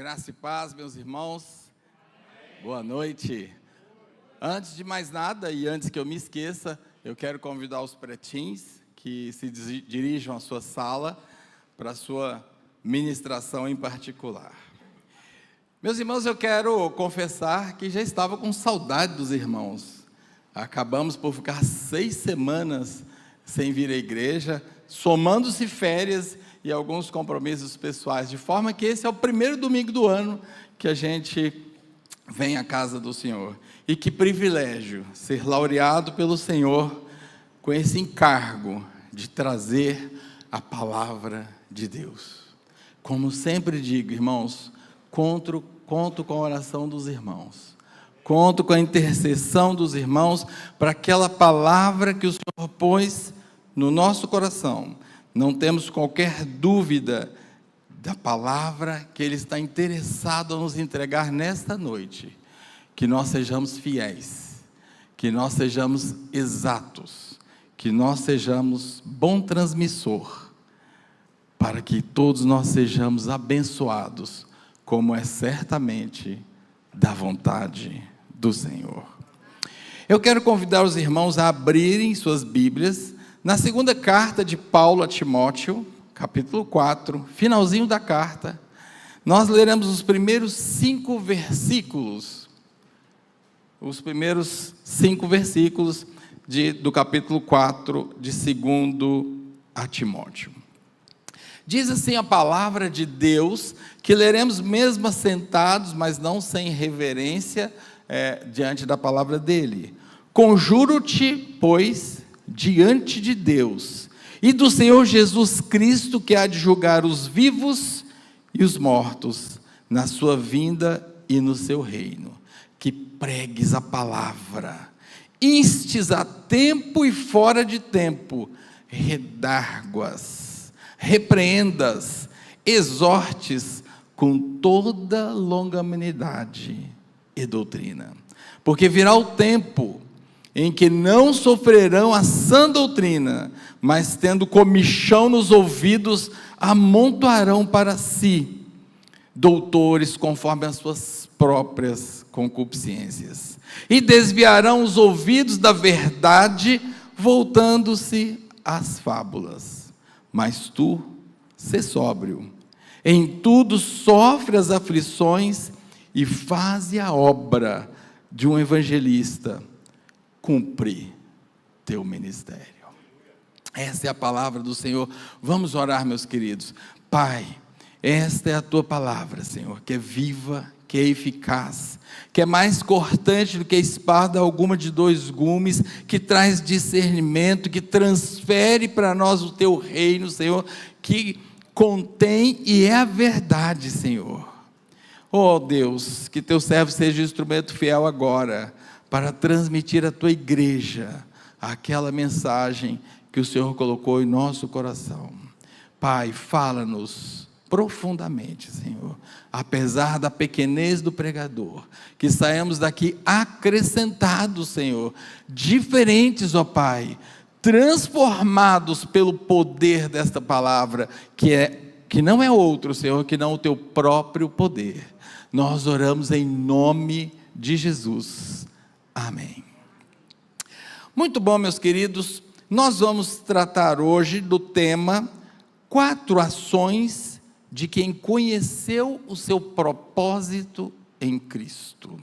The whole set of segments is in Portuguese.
Graça e paz, meus irmãos. Boa noite. Antes de mais nada, e antes que eu me esqueça, eu quero convidar os pretins que se dirijam à sua sala para a sua ministração em particular. Meus irmãos, eu quero confessar que já estava com saudade dos irmãos. Acabamos por ficar 6 semanas sem vir à igreja, somando-se férias e alguns compromissos pessoais, de forma que esse é o primeiro domingo do ano que a gente vem à casa do Senhor. E que privilégio ser laureado pelo Senhor com esse encargo de trazer a palavra de Deus. Como sempre digo, irmãos, conto com a oração dos irmãos, conto com a intercessão dos irmãos para aquela palavra que o Senhor pôs no nosso coração. Não temos qualquer dúvida da palavra que Ele está interessado a nos entregar nesta noite. Que nós sejamos fiéis, que nós sejamos exatos, que nós sejamos bom transmissor, para que todos nós sejamos abençoados, como é certamente da vontade do Senhor. Eu quero convidar os irmãos a abrirem suas Bíblias na segunda carta de Paulo a Timóteo, capítulo 4, finalzinho da carta. Nós leremos os primeiros 5 versículos, do capítulo 4 de 2 a Timóteo. Diz assim a palavra de Deus, que leremos mesmo assentados, mas não sem reverência, diante da palavra dele. Conjuro-te, pois, diante de Deus e do Senhor Jesus Cristo, que há de julgar os vivos e os mortos na sua vinda e no seu reino, que pregues a palavra, instes a tempo e fora de tempo, redarguas, repreendas, exortes com toda longanimidade e doutrina, porque virá o tempo em que não sofrerão a sã doutrina, mas tendo comichão nos ouvidos, amontoarão para si doutores conforme as suas próprias concupiscências, e desviarão os ouvidos da verdade, voltando-se às fábulas. Mas tu, sê sóbrio, em tudo sofre as aflições, e faze a obra de um evangelista, cumprir teu ministério. Essa é a palavra do Senhor. Vamos orar, meus queridos. Pai, esta é a tua palavra, Senhor, que é viva, que é eficaz, que é mais cortante do que espada alguma de 2 gumes, que traz discernimento, que transfere para nós o teu reino, Senhor, que contém e é a verdade, Senhor. Oh Deus, que teu servo seja instrumento fiel agora, para transmitir à tua igreja aquela mensagem que o Senhor colocou em nosso coração. Pai, fala-nos profundamente, Senhor, apesar da pequenez do pregador, que saímos daqui acrescentados, Senhor, diferentes, ó Pai, transformados pelo poder desta palavra, que não é outro, Senhor, que não o teu próprio poder. Nós oramos em nome de Jesus. Amém. Muito bom, meus queridos, nós vamos tratar hoje do tema 4 ações de quem conheceu o seu propósito em Cristo.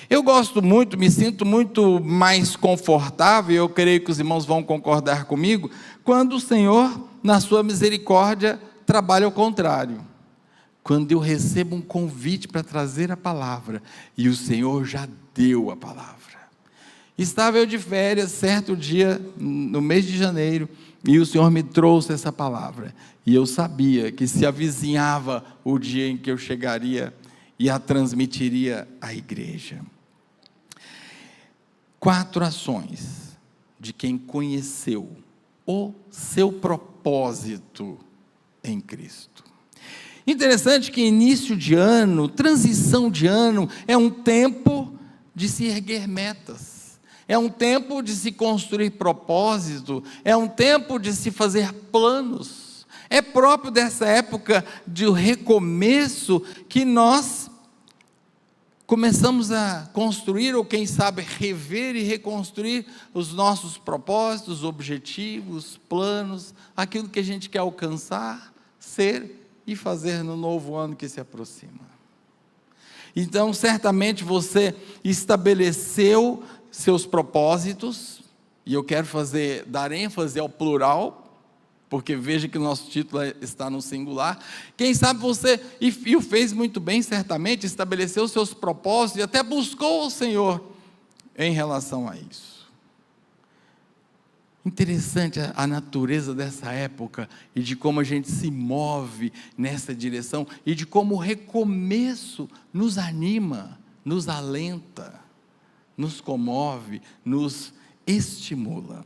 Eu gosto muito, me sinto muito mais confortável, eu creio que os irmãos vão concordar comigo, quando o Senhor, na sua misericórdia, trabalha ao contrário. Quando eu recebo um convite para trazer a palavra, e o Senhor já deu a palavra. Estava eu de férias, certo dia, no mês de janeiro, e o Senhor me trouxe essa palavra. E eu sabia que se avizinhava o dia em que eu chegaria e a transmitiria à igreja. 4 ações de quem conheceu o seu propósito em Cristo. Interessante que início de ano, transição de ano, é um tempo de se erguer metas, é um tempo de se construir propósito, é um tempo de se fazer planos, É próprio dessa época de recomeço que nós começamos a construir, ou quem sabe rever e reconstruir os nossos propósitos, objetivos, planos, aquilo que a gente quer alcançar, ser e fazer no novo ano que se aproxima. Então, certamente você estabeleceu seus propósitos, e eu quero dar ênfase ao plural, porque veja que o nosso título está no singular. Quem sabe você, e o fez muito bem, certamente, estabeleceu os seus propósitos e até buscou o Senhor em relação a isso. Interessante a natureza dessa época e de como a gente se move nessa direção e de como o recomeço nos anima, nos alenta, nos comove, nos estimula.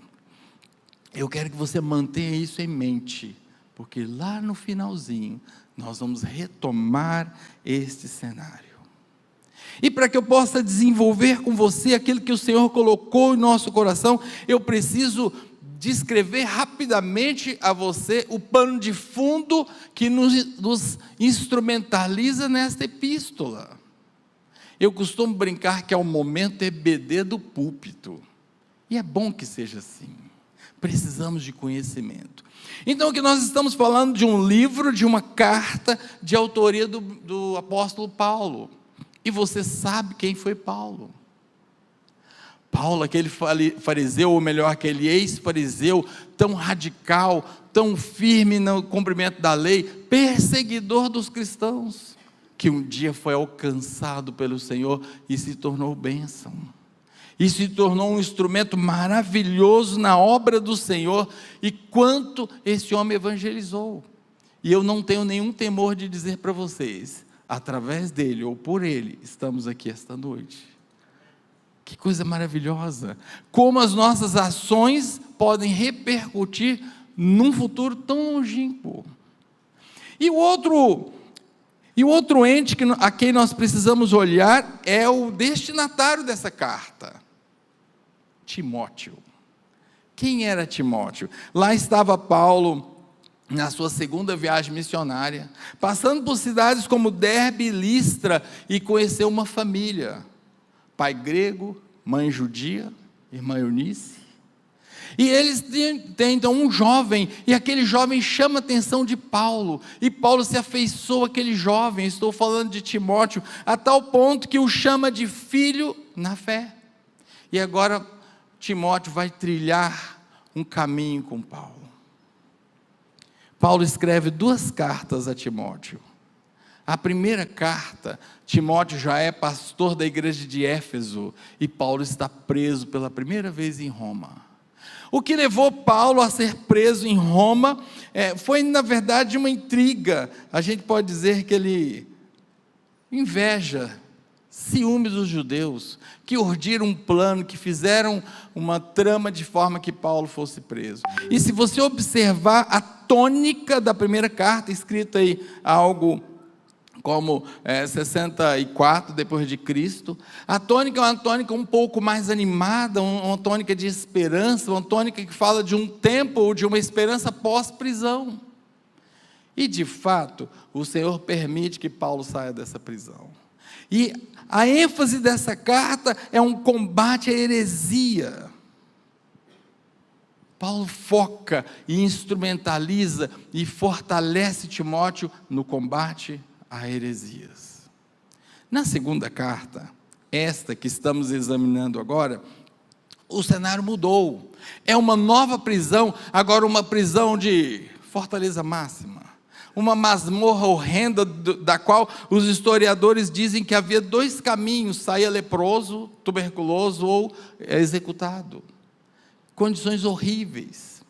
Eu quero que você mantenha isso em mente, porque lá no finalzinho nós vamos retomar este cenário. E para que eu possa desenvolver com você aquilo que o Senhor colocou em nosso coração, eu preciso descrever rapidamente a você o pano de fundo que nos instrumentaliza nesta epístola. Eu costumo brincar que é o momento EBD do púlpito, e é bom que seja assim. Precisamos de conhecimento. Então, aqui nós estamos falando de um livro, de uma carta de autoria do apóstolo Paulo. E você sabe quem foi Paulo? Paulo, aquele fariseu, ou melhor, aquele ex-fariseu, tão radical, tão firme no cumprimento da lei, perseguidor dos cristãos, que um dia foi alcançado pelo Senhor e se tornou bênção. E se tornou um instrumento maravilhoso na obra do Senhor, e quanto esse homem evangelizou. E eu não tenho nenhum temor de dizer para vocês, através dele ou por ele, estamos aqui esta noite. Que coisa maravilhosa, como as nossas ações podem repercutir num futuro tão longínquo. E o outro ente a quem nós precisamos olhar é o destinatário dessa carta, Timóteo. Quem era Timóteo? Lá estava Paulo, na sua segunda viagem missionária, passando por cidades como Derbe e Listra, e conheceu uma família, pai grego, mãe judia, irmã Eunice, e eles têm então um jovem, e aquele jovem chama a atenção de Paulo, e Paulo se afeiçoa àquele jovem, estou falando de Timóteo, a tal ponto que o chama de filho na fé. E agora Timóteo vai trilhar um caminho com Paulo. Paulo escreve 2 cartas a Timóteo. A primeira carta, Timóteo já é pastor da igreja de Éfeso, e Paulo está preso pela primeira vez em Roma. O que levou Paulo a ser preso em Roma foi, na verdade, uma intriga. A gente pode dizer que ele inveja, ciúmes dos judeus, que urdiram um plano, que fizeram uma trama de forma que Paulo fosse preso. E se você observar a tônica da primeira carta, escrita aí algo como 64 depois de Cristo, a tônica é uma tônica um pouco mais animada, uma tônica de esperança, uma tônica que fala de um tempo ou de uma esperança pós-prisão. E de fato, o Senhor permite que Paulo saia dessa prisão. E a ênfase dessa carta é um combate à heresia. Paulo foca e instrumentaliza e fortalece Timóteo no combate a heresias. Na segunda carta, esta que estamos examinando agora, o cenário mudou. É uma nova prisão, agora uma prisão de Fortaleza Máxima. Uma masmorra horrenda, da qual os historiadores dizem que havia 2 caminhos: saía leproso, tuberculoso ou executado. Condições horríveis,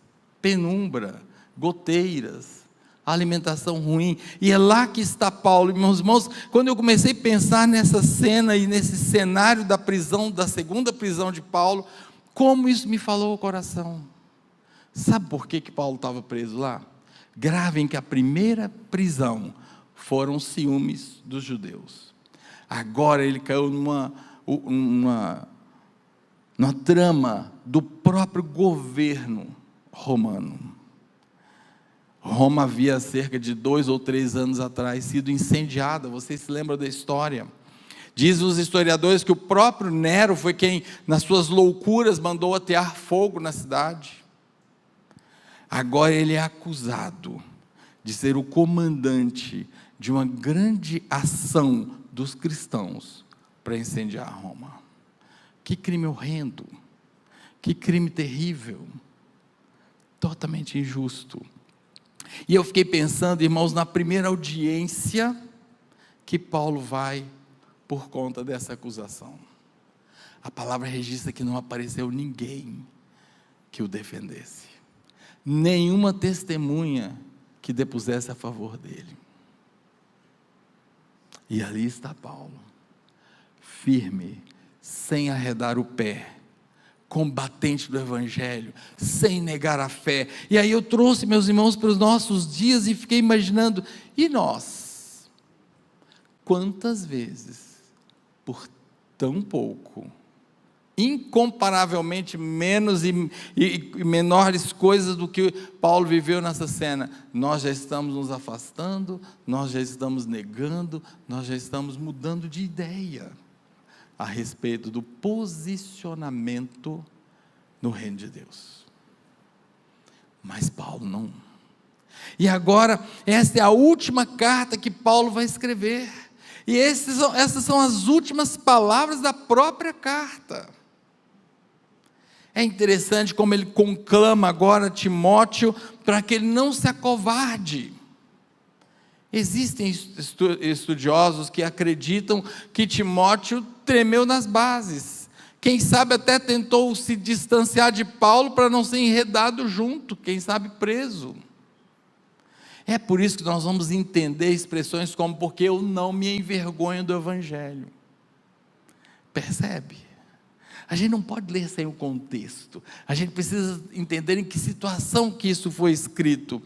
penumbra, goteiras, alimentação ruim, e é lá que está Paulo. Meus irmãos, quando eu comecei a pensar nessa cena e nesse cenário da prisão, da segunda prisão de Paulo, como isso me falou o coração. Sabe por que Paulo estava preso lá? Gravem que a primeira prisão foram ciúmes dos judeus. Agora ele caiu numa trama do próprio governo romano. Roma havia cerca de 2 ou 3 anos atrás sido incendiada. Vocês se lembram da história? Diz os historiadores que o próprio Nero foi quem, nas suas loucuras, mandou atear fogo na cidade. Agora ele é acusado de ser o comandante de uma grande ação dos cristãos para incendiar Roma. Que crime horrendo, que crime terrível, totalmente injusto. E eu fiquei pensando, irmãos, na primeira audiência que Paulo vai por conta dessa acusação. A palavra registra que não apareceu ninguém que o defendesse, nenhuma testemunha que depusesse a favor dele. E ali está Paulo, firme, sem arredar o pé, combatente do Evangelho, sem negar a fé. E aí eu trouxe, meus irmãos, para os nossos dias e fiquei imaginando, e nós? Quantas vezes, por tão pouco, incomparavelmente menos e menores coisas do que Paulo viveu nessa cena, nós já estamos nos afastando, nós já estamos negando, nós já estamos mudando de ideia a respeito do posicionamento no reino de Deus. Mas Paulo não. E agora, esta é a última carta que Paulo vai escrever, e essas são as últimas palavras da própria carta. É interessante como ele conclama agora Timóteo para que ele não se acovarde. Existem estudiosos que acreditam que Timóteo tremeu nas bases. Quem sabe até tentou se distanciar de Paulo para não ser enredado junto, quem sabe preso. É por isso que nós vamos entender expressões como porque eu não me envergonho do Evangelho. Percebe? A gente não pode ler sem o contexto. A gente precisa entender em que situação que isso foi escrito.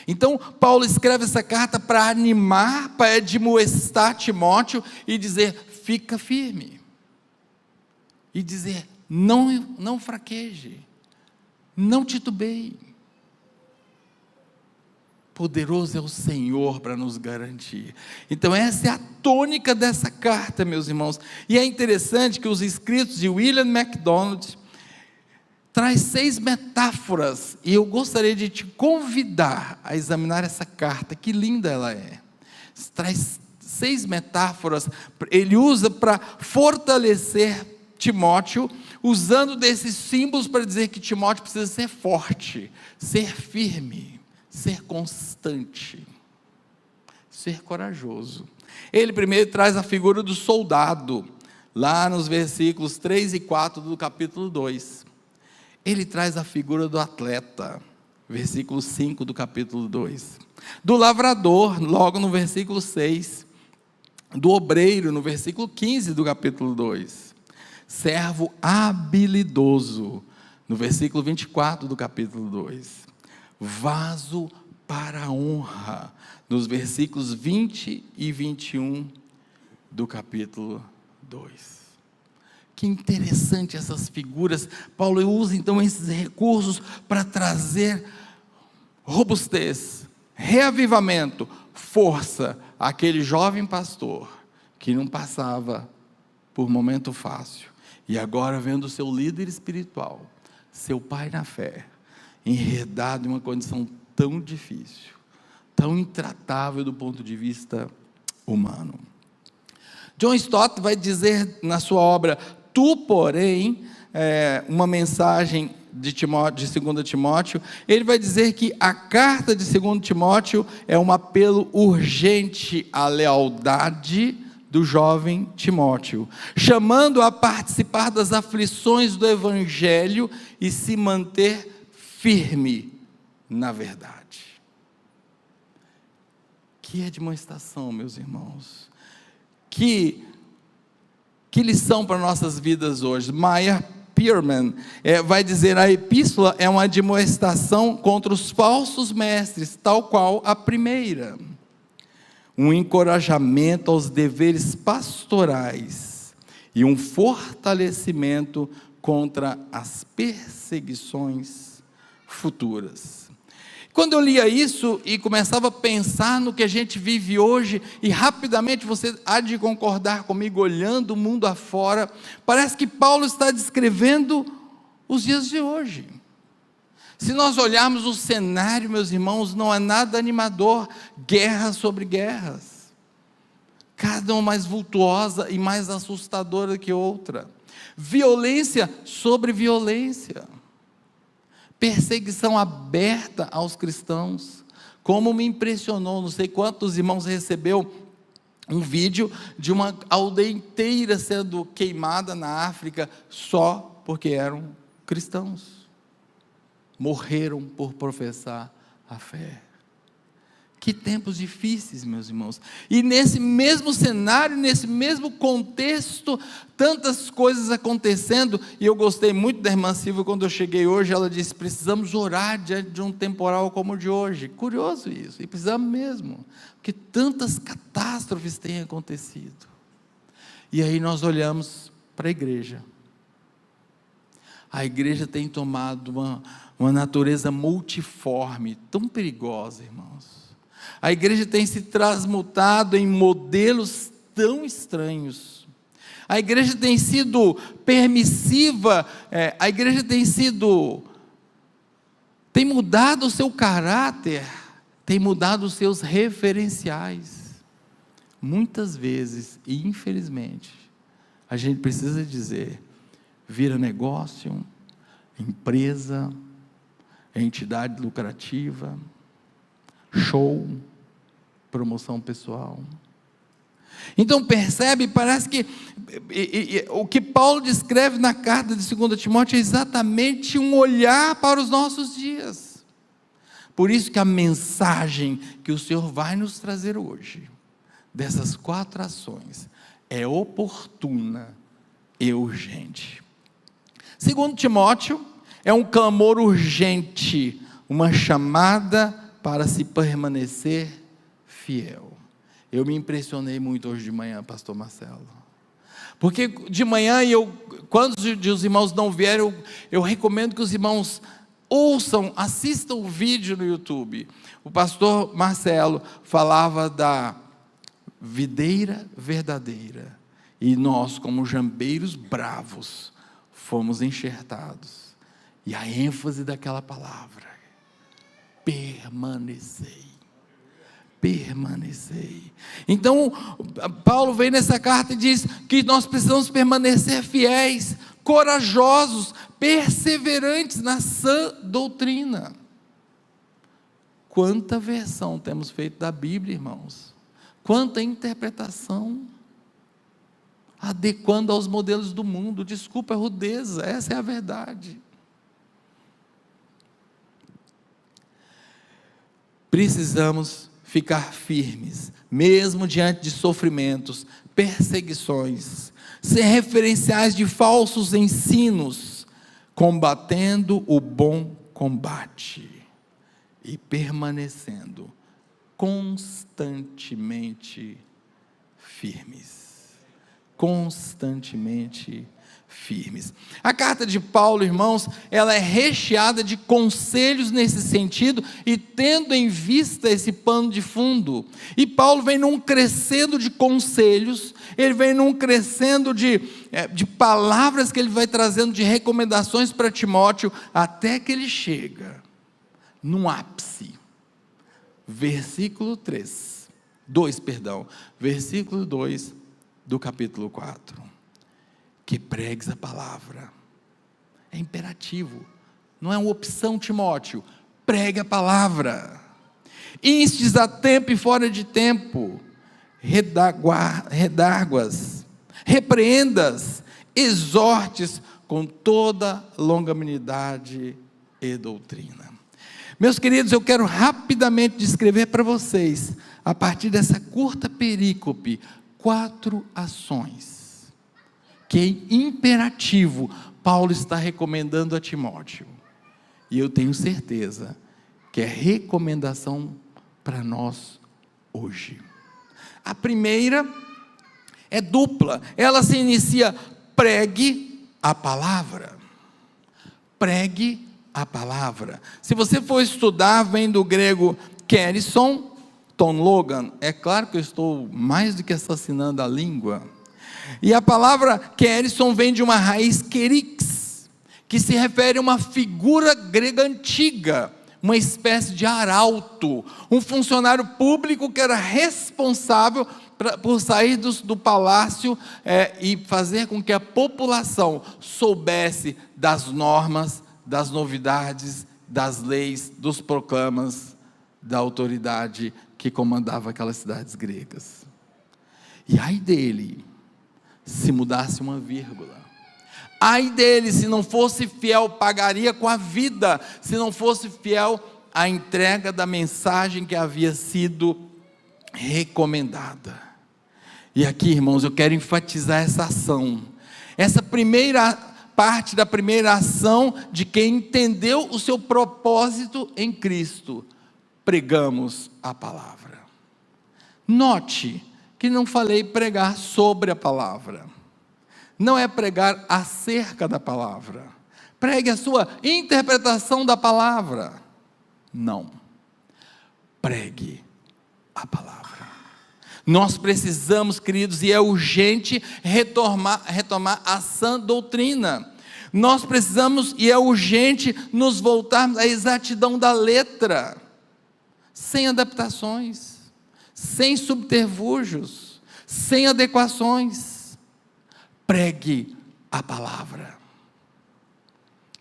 Então, Paulo escreve essa carta para animar, para admoestar Timóteo e dizer, fica firme. E dizer, não fraqueje, não titubeie. Poderoso é o Senhor para nos garantir. Então essa é a tônica dessa carta, meus irmãos. E é interessante que os escritos de William MacDonald traz 6 metáforas, e eu gostaria de te convidar a examinar essa carta, que linda ela é. Traz 6 metáforas, ele usa para fortalecer Timóteo, usando desses símbolos para dizer que Timóteo precisa ser forte, ser firme, ser constante, ser corajoso. Ele primeiro traz a figura do soldado, lá nos versículos 3 e 4 do capítulo 2. Ele traz a figura do atleta, versículo 5 do capítulo 2. Do lavrador, logo no versículo 6. Do obreiro, no versículo 15 do capítulo 2. Servo habilidoso, no versículo 24 do capítulo 2. Vaso para a honra, nos versículos 20 e 21 do capítulo 2. Que interessante essas figuras. Paulo usa então esses recursos para trazer robustez, reavivamento, força àquele jovem pastor que não passava por momento fácil, e agora vendo seu líder espiritual, seu pai na fé, enredado em uma condição tão difícil, tão intratável do ponto de vista humano. John Stott vai dizer na sua obra, Tu, porém, uma mensagem de 2 Timóteo, ele vai dizer que a carta de 2 Timóteo é um apelo urgente à lealdade do jovem Timóteo, chamando a participar das aflições do Evangelho e se manter firme na verdade. Que admoestação, meus irmãos. Que lição para nossas vidas hoje. Meyer Pearman vai dizer, a epístola é uma admoestação contra os falsos mestres, tal qual a primeira. Um encorajamento aos deveres pastorais e um fortalecimento contra as perseguições futuras. Quando eu lia isso e começava a pensar no que a gente vive hoje, e rapidamente você há de concordar comigo, olhando o mundo afora, parece que Paulo está descrevendo os dias de hoje. Se nós olharmos o cenário, meus irmãos, não é nada animador, guerra sobre guerras, cada uma mais vultuosa e mais assustadora que outra, violência sobre violência, perseguição aberta aos cristãos. Como me impressionou, não sei quantos irmãos recebeu um vídeo de uma aldeia inteira sendo queimada na África, só porque eram cristãos, morreram por professar a fé. Que tempos difíceis, meus irmãos, e nesse mesmo cenário, nesse mesmo contexto, tantas coisas acontecendo, e eu gostei muito da irmã Silvia, quando eu cheguei hoje, ela disse, precisamos orar diante de um temporal como o de hoje. Curioso isso, e precisamos mesmo, porque tantas catástrofes têm acontecido, e aí nós olhamos para a igreja tem tomado uma natureza multiforme, tão perigosa, irmãos. A igreja tem se transmutado em modelos tão estranhos. A igreja tem sido permissiva, a igreja tem mudado o seu caráter, tem mudado os seus referenciais. Muitas vezes, e infelizmente, a gente precisa dizer, vira negócio, empresa, entidade lucrativa, show, promoção pessoal. Então percebe, parece que o que Paulo descreve na carta de 2 Timóteo é exatamente um olhar para os nossos dias. Por isso que a mensagem que o Senhor vai nos trazer hoje, dessas 4 ações, é oportuna e urgente. 2 Timóteo é um clamor urgente, uma chamada para se permanecer fiel. Eu me impressionei muito hoje de manhã, pastor Marcelo, porque de manhã, quando os irmãos não vieram, eu recomendo que os irmãos ouçam, assistam o vídeo no YouTube. O pastor Marcelo falava da videira verdadeira, e nós, como jambeiros bravos, fomos enxertados, e a ênfase daquela palavra, permanecei. Então Paulo vem nessa carta e diz que nós precisamos permanecer fiéis, corajosos, perseverantes na sã doutrina. Quanta versão temos feito da Bíblia, irmãos, quanta interpretação, adequando aos modelos do mundo. Desculpa a rudeza, essa é a verdade. Precisamos ficar firmes, mesmo diante de sofrimentos, perseguições, ser referenciais de falsos ensinos, combatendo o bom combate e permanecendo constantemente firmes. Constantemente firmes. A carta de Paulo, irmãos, ela é recheada de conselhos nesse sentido, e tendo em vista esse pano de fundo, e Paulo vem num crescendo de conselhos, ele vem num crescendo de palavras que ele vai trazendo, de recomendações para Timóteo, até que ele chega num ápice, versículo 2, versículo 2 do capítulo 4, que pregues a palavra. É imperativo, não é uma opção, Timóteo, pregue a palavra, instes a tempo e fora de tempo, redarguas, repreendas, exortes com toda longanimidade e doutrina. Meus queridos, eu quero rapidamente descrever para vocês, a partir dessa curta perícope, 4 ações que em imperativo Paulo está recomendando a Timóteo, e eu tenho certeza que é recomendação para nós hoje. A primeira é dupla, ela se inicia: pregue a palavra. Pregue a palavra. Se você for estudar, vem do grego kerison, Tom Logan, é claro que eu estou mais do que assassinando a língua. E a palavra kerison vem de uma raiz kerix, que se refere a uma figura grega antiga, uma espécie de arauto, um funcionário público que era responsável por sair do palácio e fazer com que a população soubesse das normas, das novidades, das leis, dos proclamas da autoridade que comandava aquelas cidades gregas. E ai dele, se mudasse uma vírgula. Ai dele, se não fosse fiel, pagaria com a vida, se não fosse fiel à entrega da mensagem que havia sido recomendada. E aqui, irmãos, eu quero enfatizar essa ação, essa primeira parte da primeira ação de quem entendeu o seu propósito em Cristo. Pregamos a palavra. Note que não falei pregar sobre a palavra, não é pregar acerca da palavra, pregue a sua interpretação da palavra, não, pregue a palavra. Nós precisamos, queridos, e é urgente retomar a sã doutrina. Nós precisamos, e é urgente, nos voltarmos à exatidão da letra, sem adaptações, sem subterfúgios, sem adequações. Pregue a palavra.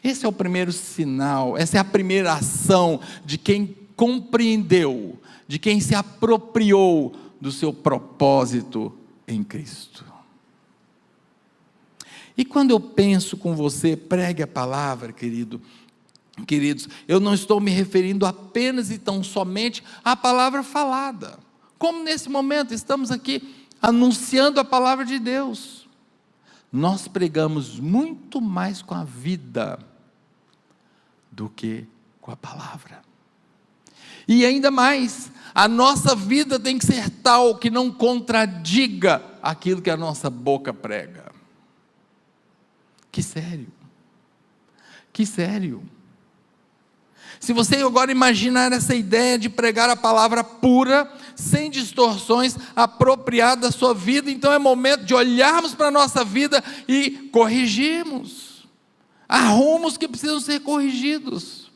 Esse é o primeiro sinal, essa é a primeira ação de quem compreendeu, de quem se apropriou do seu propósito em Cristo. E quando eu penso com você, pregue a palavra, queridos, eu não estou me referindo apenas e tão somente à palavra falada, como nesse momento estamos aqui anunciando a palavra de Deus. Nós pregamos muito mais com a vida do que com a palavra. E ainda mais, a nossa vida tem que ser tal que não contradiga aquilo que a nossa boca prega. Que sério, que sério. Se você agora imaginar essa ideia de pregar a palavra pura, sem distorções, apropriada da sua vida, então é momento de olharmos para a nossa vida e corrigirmos. Há rumos que precisam ser corrigidos,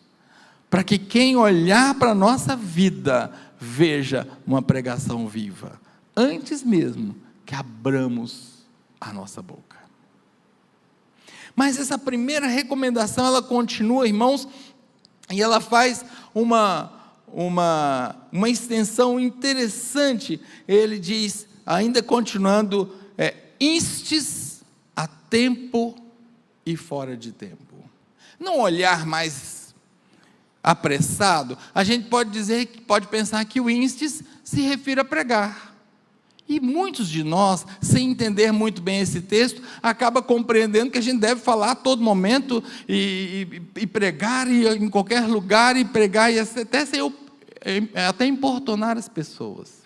para que quem olhar para a nossa vida, veja uma pregação viva, antes mesmo que abramos a nossa boca. Mas essa primeira recomendação, ela continua, irmãos, e ela faz uma extensão interessante. Ele diz, ainda continuando, instes a tempo e fora de tempo. Não olhar mais apressado, a gente pode pensar que o instes se refere a pregar. E muitos de nós, sem entender muito bem esse texto, acaba compreendendo que a gente deve falar a todo momento, e pregar em qualquer lugar, e pregar, e até importunar as pessoas.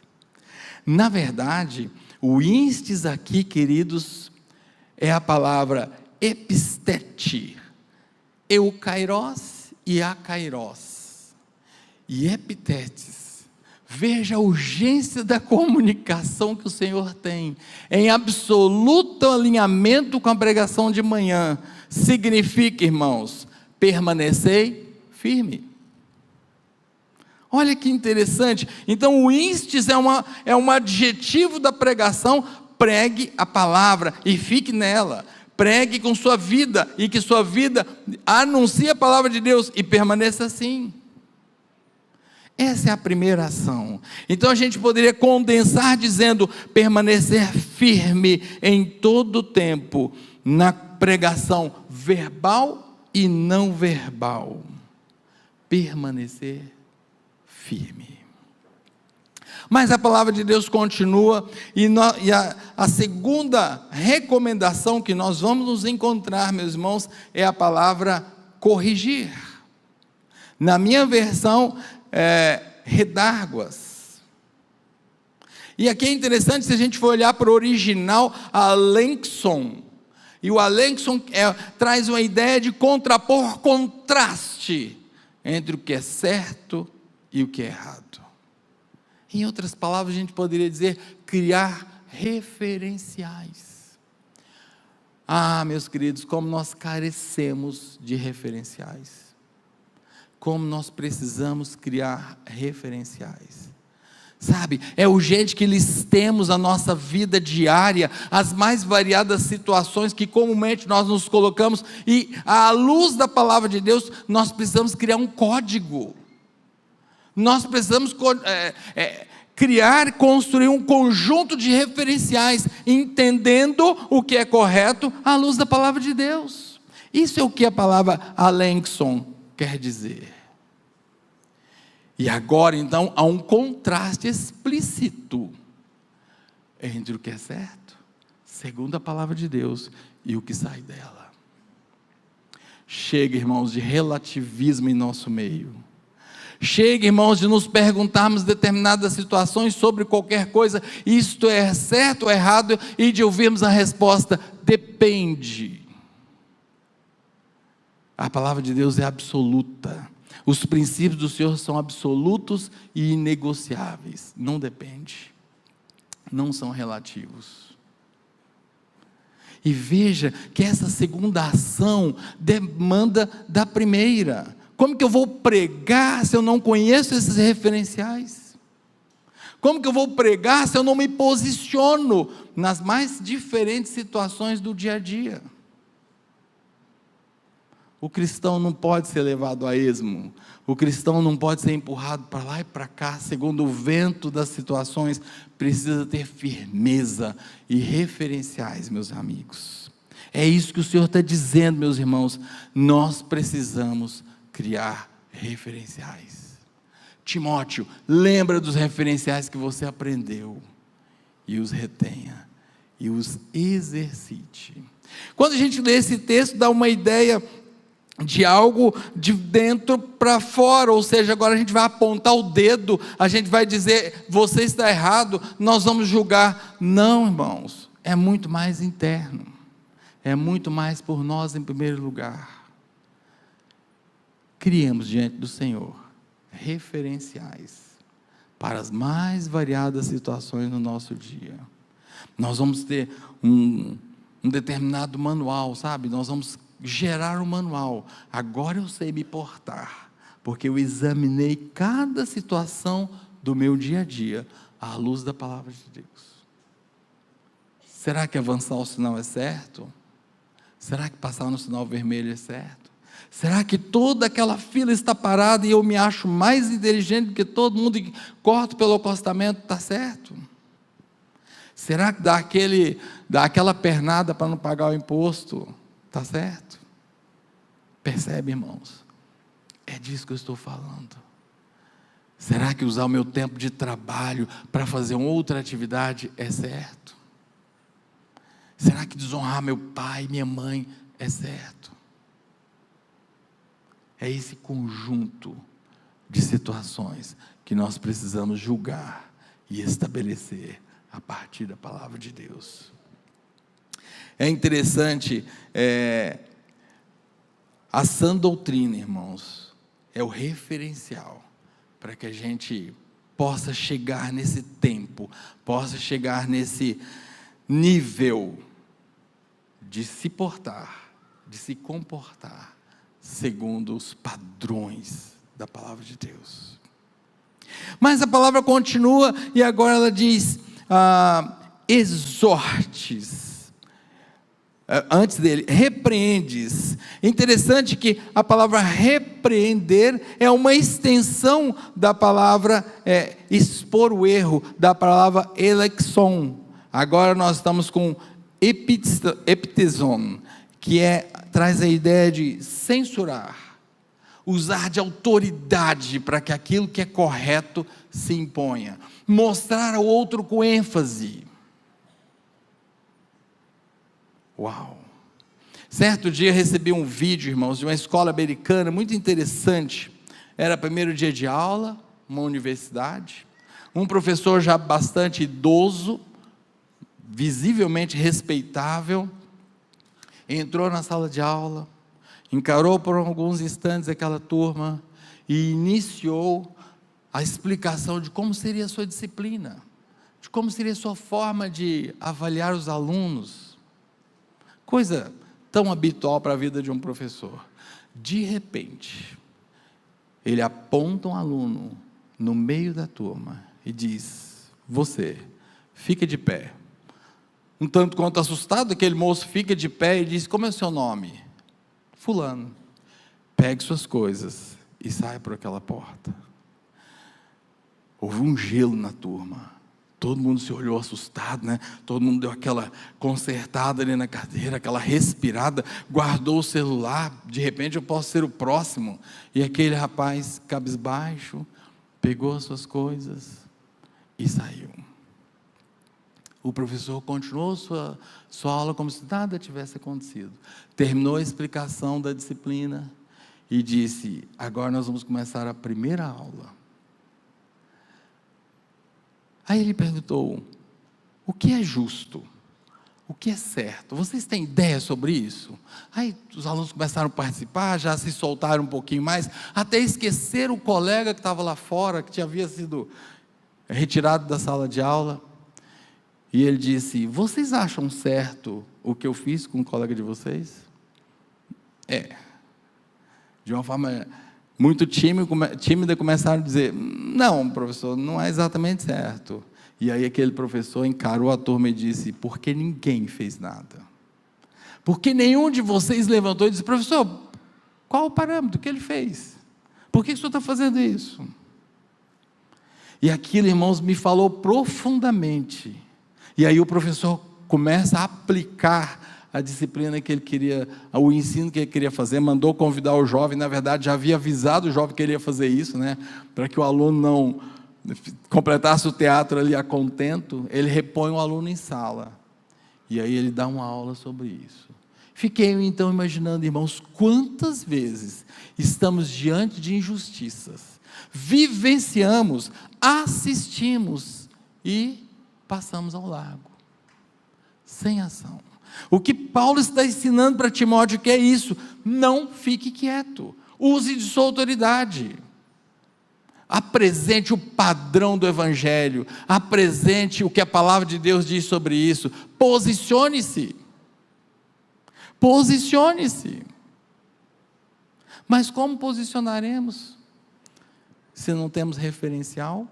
Na verdade, o instes aqui, queridos, é a palavra epistete, eukairos e akairos, e epitetes. Veja a urgência da comunicação que o Senhor tem, em absoluto alinhamento com a pregação de manhã. Significa, irmãos, permanecei firme. Olha que interessante. Então o instes é um adjetivo da pregação. Pregue a palavra e fique nela. Pregue com sua vida, e que sua vida anuncie a palavra de Deus e permaneça assim. Essa é a primeira ação. Então a gente poderia condensar dizendo: permanecer firme em todo o tempo, na pregação verbal e não verbal. Permanecer firme. Mas a palavra de Deus continua, e a segunda recomendação que nós vamos nos encontrar, meus irmãos, é a palavra corrigir. Na minha versão, redárguas. E aqui é interessante, se a gente for olhar para o original, a Lenkson, E o Alenkson traz uma ideia de contrapor contraste entre o que é certo e o que é errado. Em outras palavras, a gente poderia dizer criar referenciais. Ah, meus queridos, como nós carecemos de referenciais. Como nós precisamos criar referenciais. Sabe, é urgente que listemos a nossa vida diária, as mais variadas situações que comumente nós nos colocamos, e à luz da palavra de Deus, nós precisamos criar um código. Nós precisamos construir um conjunto de referenciais, entendendo o que é correto à luz da palavra de Deus. Isso é o que a palavra Alenkson quer dizer. E agora então há um contraste explícito entre o que é certo, segundo a palavra de Deus, e o que sai dela. Chega, irmãos, de relativismo em nosso meio. Chega, irmãos, de nos perguntarmos determinadas situações sobre qualquer coisa, isto é certo ou errado, e de ouvirmos a resposta, depende. A palavra de Deus é absoluta. Os princípios do Senhor são absolutos e inegociáveis. Não depende. Não são relativos. E veja que essa segunda ação demanda da primeira. Como que eu vou pregar se eu não conheço esses referenciais? Como que eu vou pregar se eu não me posiciono nas mais diferentes situações do dia a dia? O cristão não pode ser levado a esmo. O cristão não pode ser empurrado para lá e para cá, segundo o vento das situações. Precisa ter firmeza e referenciais, meus amigos. É isso que o Senhor está dizendo, meus irmãos. Nós precisamos criar referenciais. Timóteo, lembra dos referenciais que você aprendeu e os retenha e os exercite. Quando a gente lê esse texto, dá uma ideia de algo de dentro para fora, ou seja, agora a gente vai apontar o dedo, a gente vai dizer, você está errado, nós vamos julgar. Não, irmãos, é muito mais interno, é muito mais por nós em primeiro lugar. Criemos diante do Senhor referenciais para as mais variadas situações no nosso dia. Nós vamos ter um determinado manual, sabe? Nós vamos gerar um manual. Agora eu sei me portar, porque eu examinei cada situação do meu dia a dia à luz da palavra de Deus. Será que avançar o sinal é certo? Será que passar no sinal vermelho é certo? Será que toda aquela fila está parada e eu me acho mais inteligente do que todo mundo e corto pelo acostamento, está certo? Será que dá aquela pernada para não pagar o imposto, está certo? Percebe, irmãos? É disso que eu estou falando. Será que usar o meu tempo de trabalho para fazer uma outra atividade é certo? Será que desonrar meu pai, minha mãe é certo? É esse conjunto de situações que nós precisamos julgar e estabelecer a partir da palavra de Deus. É interessante, a sã doutrina, irmãos, é o referencial para que a gente possa chegar nesse tempo, possa chegar nesse nível de se portar, de se comportar segundo os padrões da palavra de Deus. Mas a palavra continua e agora ela diz, exortes, antes dele, repreendes. Interessante que a palavra repreender é uma extensão da palavra expor o erro, da palavra elexon. Agora nós estamos com epitezon, que traz a ideia de censurar, usar de autoridade para que aquilo que é correto se imponha, mostrar ao outro com ênfase. Uau! Certo dia recebi um vídeo, irmãos, de uma escola americana muito interessante. Era primeiro dia de aula, uma universidade, um professor já bastante idoso, visivelmente respeitável, entrou na sala de aula, encarou por alguns instantes aquela turma e iniciou a explicação de como seria a sua disciplina, de como seria a sua forma de avaliar os alunos. Coisa tão habitual para a vida de um professor. De repente, ele aponta um aluno no meio da turma e diz: você, fica de pé. Um tanto quanto assustado, aquele moço fica de pé e diz: como é o seu nome? Fulano. Pegue suas coisas e saia por aquela porta. Houve um gelo na turma. Todo mundo se olhou assustado, né? Todo mundo deu aquela consertada ali na cadeira, aquela respirada, guardou o celular. De repente eu posso ser o próximo. E aquele rapaz, cabisbaixo, pegou as suas coisas e saiu. O professor continuou sua aula como se nada tivesse acontecido. Terminou a explicação da disciplina e disse: agora nós vamos começar a primeira aula. Aí ele perguntou: o que é justo? O que é certo? Vocês têm ideia sobre isso? Aí os alunos começaram a participar, já se soltaram um pouquinho mais, até esqueceram o colega que estava lá fora, que havia sido retirado da sala de aula. E ele disse: vocês acham certo o que eu fiz com o colega de vocês? De uma forma muito tímida, começaram a dizer: não, professor, não é exatamente certo. E aí aquele professor encarou a turma e disse: porque ninguém fez nada. Porque nenhum de vocês levantou e disse: professor, qual o parâmetro que ele fez? Por que o senhor está fazendo isso? E aquilo, irmãos, me falou profundamente. E aí o professor começa a aplicar a disciplina que ele queria, o ensino que ele queria fazer, mandou convidar o jovem, na verdade já havia avisado o jovem que ele ia fazer isso, né, para que o aluno não completasse o teatro ali a contento. Ele repõe o aluno em sala, e aí ele dá uma aula sobre isso. Fiquei então imaginando, irmãos, quantas vezes estamos diante de injustiças, vivenciamos, assistimos e passamos ao largo, sem ação. O que Paulo está ensinando para Timóteo que é isso: não fique quieto, use de sua autoridade, apresente o padrão do Evangelho, apresente o que a palavra de Deus diz sobre isso, posicione-se, mas como posicionaremos, se não temos referencial?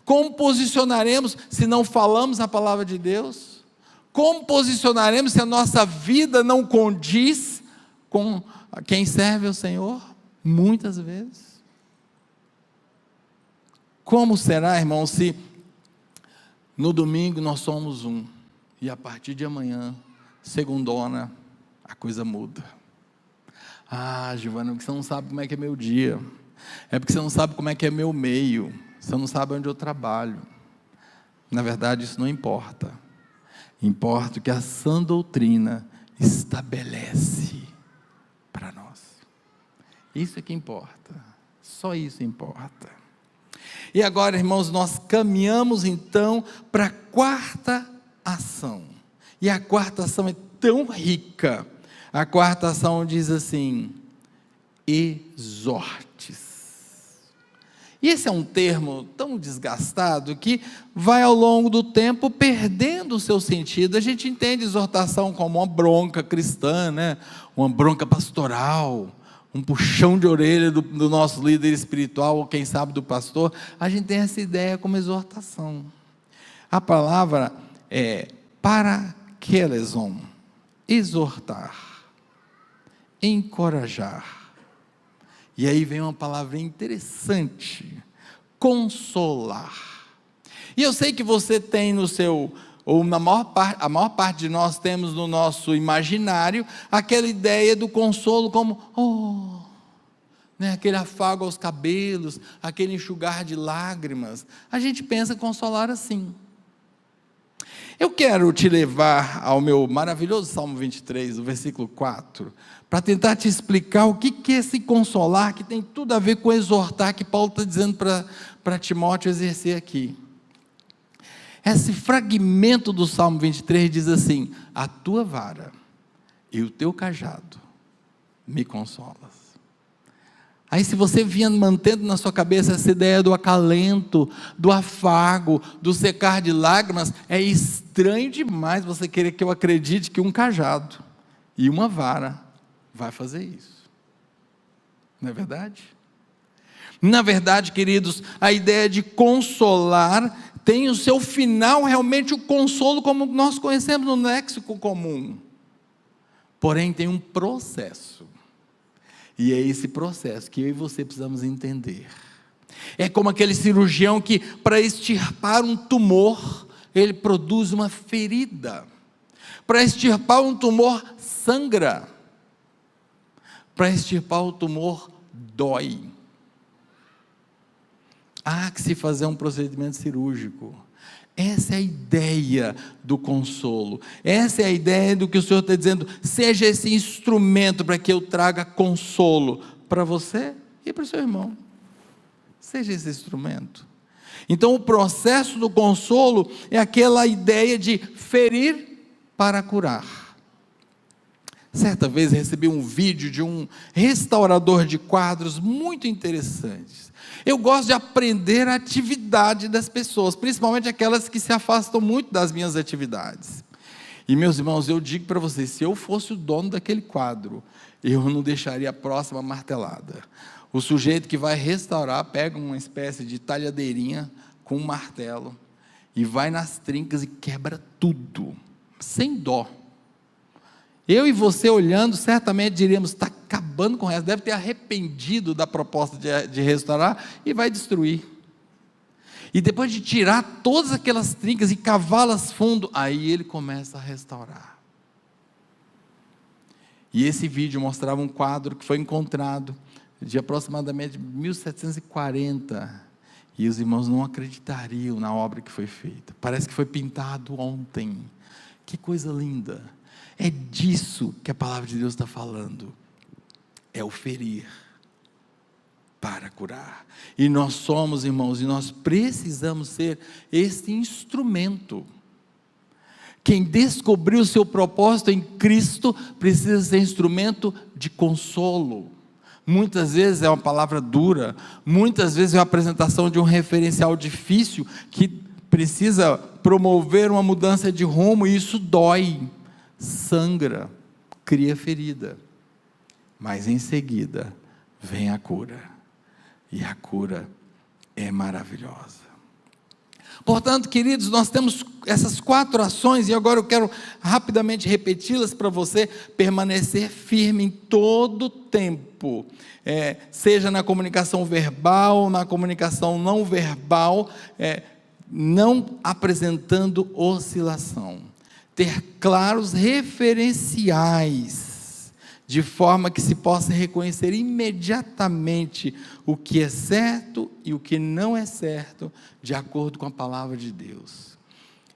Como posicionaremos se não falamos a palavra de Deus? Como posicionaremos se a nossa vida não condiz com quem serve ao Senhor? Muitas vezes. Como será, irmão, se no domingo nós somos um, e a partir de amanhã, segundona, a coisa muda? Ah, Giovana, porque você não sabe como é que é meu dia, é porque você não sabe como é que é meu meio, você não sabe onde eu trabalho. Na verdade, isso não importa. Importa o que a sã doutrina estabelece para nós. Isso é que importa. Só isso importa. E agora, irmãos, nós caminhamos então para a quarta ação. E a quarta ação é tão rica. A quarta ação diz assim: exortes. E esse é um termo tão desgastado que vai ao longo do tempo perdendo o seu sentido. A gente entende exortação como uma bronca cristã, né? Uma bronca pastoral, um puxão de orelha do nosso líder espiritual, ou quem sabe do pastor. A gente tem essa ideia como exortação. A palavra é parakeleson, exortar, encorajar. E aí vem uma palavra interessante: consolar. E eu sei que você tem no seu, ou a maior parte de nós temos no nosso imaginário, aquela ideia do consolo como, né, aquele afago aos cabelos, aquele enxugar de lágrimas. A gente pensa consolar assim. Eu quero te levar ao meu maravilhoso Salmo 23, o versículo 4, para tentar te explicar o que é esse consolar, que tem tudo a ver com exortar, que Paulo está dizendo para Timóteo exercer aqui. Esse fragmento do Salmo 23 diz assim: a tua vara e o teu cajado me consolas. Aí se você vinha mantendo na sua cabeça essa ideia do acalento, do afago, do secar de lágrimas, é estranho demais você querer que eu acredite que um cajado e uma vara vai fazer isso. Não é verdade? Na verdade, queridos, a ideia de consolar tem o seu final realmente o consolo como nós conhecemos no léxico comum. Porém tem um processo. E é esse processo que eu e você precisamos entender. É como aquele cirurgião que, para extirpar um tumor, ele produz uma ferida. Para extirpar um tumor, sangra. Para extirpar o tumor, dói. Há que se fazer um procedimento cirúrgico. Essa é a ideia do consolo, essa é a ideia do que o Senhor está dizendo, seja esse instrumento para que eu traga consolo para você e para o seu irmão, seja esse instrumento. Então o processo do consolo é aquela ideia de ferir para curar. Certa vez recebi um vídeo de um restaurador de quadros muito interessante. Eu gosto de aprender a atividade das pessoas, principalmente aquelas que se afastam muito das minhas atividades. E meus irmãos, eu digo para vocês, se eu fosse o dono daquele quadro, eu não deixaria a próxima martelada. O sujeito que vai restaurar, pega uma espécie de talhadeirinha com um martelo, e vai nas trincas e quebra tudo, sem dó. Eu e você olhando, certamente diríamos, está acabando com o resto, deve ter arrependido da proposta de restaurar, e vai destruir. E depois de tirar todas aquelas trincas e cavá-las fundo, aí ele começa a restaurar. E esse vídeo mostrava um quadro que foi encontrado, de aproximadamente 1740, e os irmãos não acreditariam na obra que foi feita, parece que foi pintado ontem. Que coisa linda! É disso que a palavra de Deus está falando, é o ferir para curar, e nós somos, irmãos, e nós precisamos ser esse instrumento. Quem descobriu o seu propósito em Cristo, precisa ser instrumento de consolo. Muitas vezes é uma palavra dura, muitas vezes é a apresentação de um referencial difícil, que precisa promover uma mudança de rumo, e isso dói, sangra, cria ferida, mas em seguida vem a cura, e a cura é maravilhosa. Portanto, queridos, nós temos essas 4 ações, e agora eu quero rapidamente repeti-las para você permanecer firme em todo o tempo, seja na comunicação verbal, na comunicação não verbal, não apresentando oscilação. Ter claros referenciais, de forma que se possa reconhecer imediatamente o que é certo e o que não é certo, de acordo com a palavra de Deus.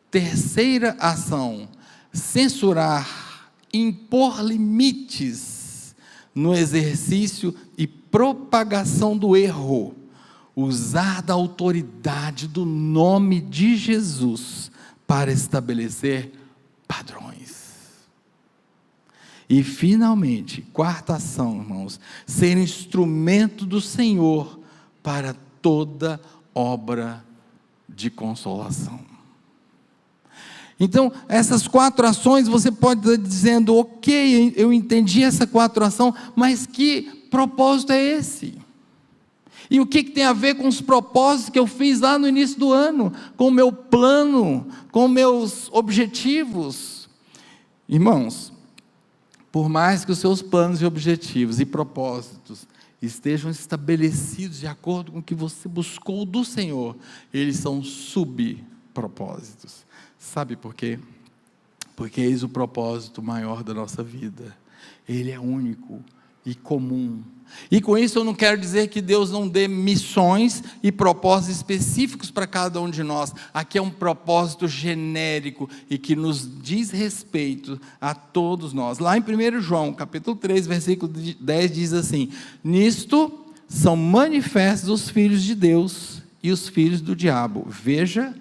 Terceira ação, censurar, impor limites no exercício e propagação do erro, usar da autoridade do nome de Jesus para estabelecer padrões. E finalmente, 4ª ação, irmãos, ser instrumento do Senhor para toda obra de consolação. Então, essas 4 ações, você pode estar dizendo, ok, eu entendi essa 4 ações, mas que propósito é esse? E o que tem a ver com os propósitos que eu fiz lá no início do ano, com o meu plano, com meus objetivos? Irmãos, por mais que os seus planos e objetivos e propósitos estejam estabelecidos de acordo com o que você buscou do Senhor, eles são subpropósitos. Sabe por quê? Porque eis o propósito maior da nossa vida. Ele é único e comum. E com isso eu não quero dizer que Deus não dê missões e propósitos específicos para cada um de nós. Aqui é um propósito genérico e que nos diz respeito a todos nós. Lá em 1 João, capítulo 3, versículo 10, diz assim: nisto são manifestos os filhos de Deus e os filhos do diabo. Veja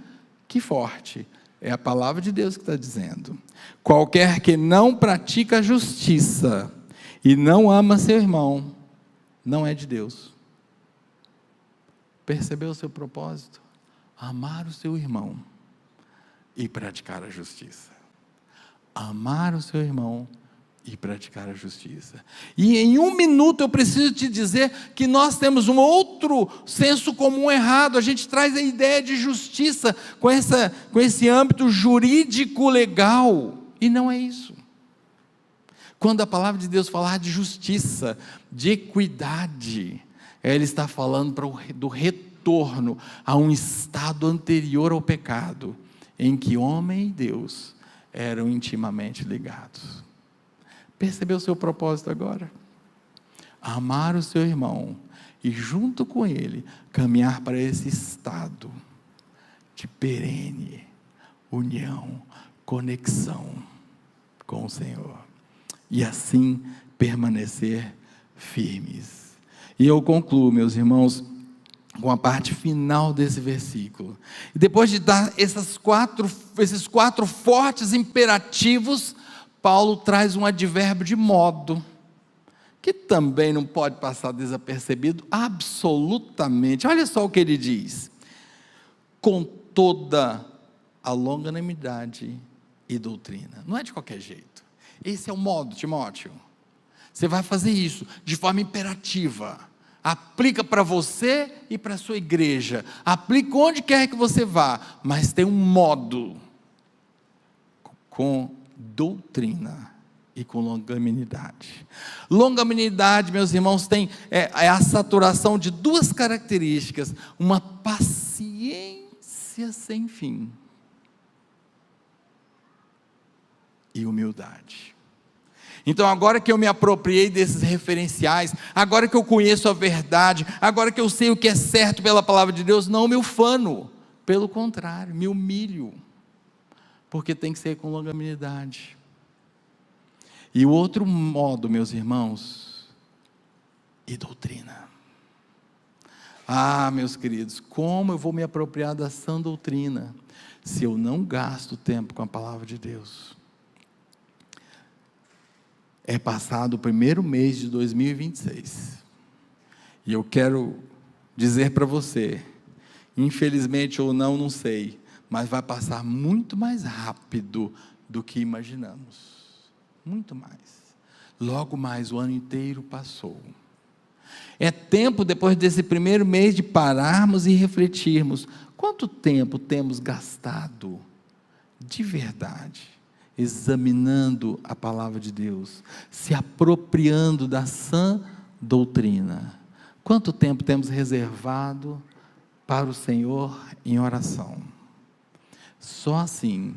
que forte. É a palavra de Deus que está dizendo. Qualquer que não pratica a justiça e não ama seu irmão, não é de Deus. Percebeu o seu propósito? Amar o seu irmão e praticar a justiça. Amar o seu irmão e praticar a justiça. E em 1 minuto eu preciso te dizer que nós temos um outro senso comum errado. A gente traz a ideia de justiça com esse âmbito jurídico legal, e não é isso. Quando a palavra de Deus falar de justiça, de equidade, Ele está falando do retorno a um estado anterior ao pecado, em que homem e Deus eram intimamente ligados. Percebeu o seu propósito agora? Amar o seu irmão e junto com ele caminhar para esse estado de perene união, conexão com o Senhor, e assim permanecer firmes. E eu concluo, meus irmãos, com a parte final desse versículo. E depois de dar esses quatro fortes imperativos, Paulo traz um advérbio de modo, que também não pode passar desapercebido, absolutamente. Olha só o que ele diz: com toda a longanimidade e doutrina. Não é de qualquer jeito. Esse é o modo, Timóteo. Você vai fazer isso de forma imperativa. Aplica para você e para a sua igreja. Aplica onde quer que você vá. Mas tem um modo. Com doutrina e com longanimidade. Longanimidade, meus irmãos, é a saturação de duas características: uma paciência sem fim e humildade. Então, agora que eu me apropriei desses referenciais, agora que eu conheço a verdade, agora que eu sei o que é certo pela palavra de Deus, não me ufano, pelo contrário, me humilho, porque tem que ser com longanimidade. E o outro modo, meus irmãos, e doutrina. Ah, meus queridos, como eu vou me apropriar da sã doutrina, se eu não gasto tempo com a palavra de Deus? É passado o primeiro mês de 2026, e eu quero dizer para você, infelizmente ou não, não sei, mas vai passar muito mais rápido do que imaginamos, muito mais. Logo mais, o ano inteiro passou. É tempo, depois desse primeiro mês, de pararmos e refletirmos: quanto tempo temos gastado, de verdade, examinando a palavra de Deus, se apropriando da sã doutrina? Quanto tempo temos reservado para o Senhor em oração? Só assim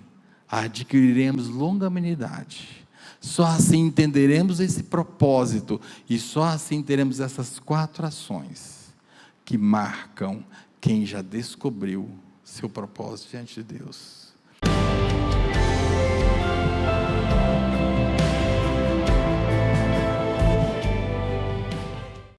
adquiriremos longanimidade, só assim entenderemos esse propósito, e só assim teremos essas 4 ações que marcam quem já descobriu seu propósito diante de Deus.